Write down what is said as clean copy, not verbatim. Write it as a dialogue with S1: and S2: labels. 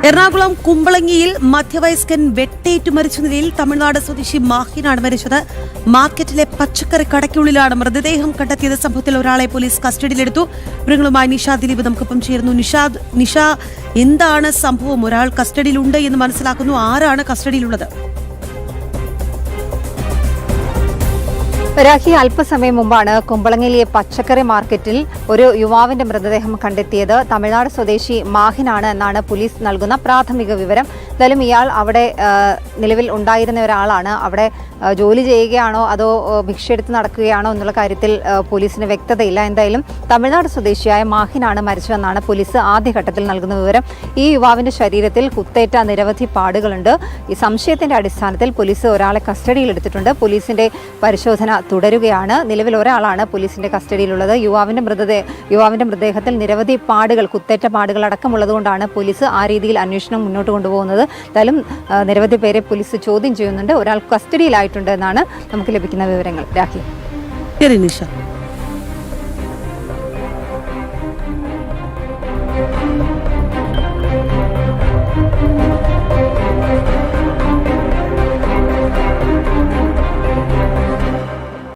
S1: എറണാകുളം കുമ്പളങ്ങിയിൽ മധ്യവയസ്കൻ വെട്ടേറ്റു മരിച്ച നിലയിൽ തമിഴ്നാട് സ്വദേശി മാഹിനാണ് മരിച്ചത്. മാർക്കറ്റിലെ പച്ചക്കറി കടയ്ക്കുള്ളിലാണ് മൃതദേഹം കണ്ടെത്തിയത്. സംഭവത്തിൽ ഒരാളെ പോലീസ് കസ്റ്റഡിയിലെടുത്തു. വിവരങ്ങളുമായി നിഷാദ് ദിലീപ് നമുക്കൊപ്പം ചേരുന്നു. നിഷ, എന്താണ് സംഭവം? ഒരാൾ കസ്റ്റഡിയിലുണ്ട് എന്ന് മനസ്സിലാക്കുന്നു. ആരാണ് കസ്റ്റഡിയിലുള്ളത്?
S2: രാഖി, അല്പസമയം മുമ്പാണ് കുമ്പളങ്ങിയിലെ പച്ചക്കറി മാർക്കറ്റിൽ ഒരു യുവാവിന്റെ മൃതദേഹം കണ്ടെത്തിയത്. തമിഴ്നാട് സ്വദേശി മാഹിനാണ് എന്നാണ് പോലീസ് നൽകുന്ന പ്രാഥമിക വിവരം. എന്തായാലും ഇയാൾ അവിടെ നിലവിൽ ഉണ്ടായിരുന്ന ഒരാളാണ്. അവിടെ ജോലി ചെയ്യുകയാണോ അതോ ഭിക്ഷയെടുത്ത് നടക്കുകയാണോ എന്നുള്ള കാര്യത്തിൽ പോലീസിന് വ്യക്തതയില്ല. എന്തായാലും തമിഴ്നാട് സ്വദേശിയായ മാഹിനാണ് മരിച്ചതെന്നാണ് പോലീസ് ആദ്യഘട്ടത്തിൽ നൽകുന്ന വിവരം. ഈ യുവാവിന്റെ ശരീരത്തിൽ കുത്തേറ്റ നിരവധി പാടുകളുണ്ട്. ഈ സംശയത്തിന്റെ അടിസ്ഥാനത്തിൽ പോലീസ് ഒരാളെ കസ്റ്റഡിയിലെടുത്തിട്ടുണ്ട്. പോലീസിന്റെ പരിശോധന തുടരുകയാണ്. നിലവിൽ ഒരാളാണ് പോലീസിന്റെ കസ്റ്റഡിയിലുള്ളത്. യുവാവിന്റെ മൃതദേഹത്തിൽ നിരവധി പാടുകൾ, കുത്തേറ്റ പാടുകൾ അടക്കമുള്ളതുകൊണ്ടാണ് പോലീസ് ആ രീതിയിൽ അന്വേഷണം മുന്നോട്ട് കൊണ്ടുപോകുന്നത്. എന്തായാലും നിരവധി പേരെ പോലീസ് ചോദ്യം ചെയ്യുന്നുണ്ട്. ഒരാൾ കസ്റ്റഡിയിലായിട്ടുണ്ട് എന്നാണ് നമുക്ക് ലഭിക്കുന്ന വിവരങ്ങൾ. രാഖി.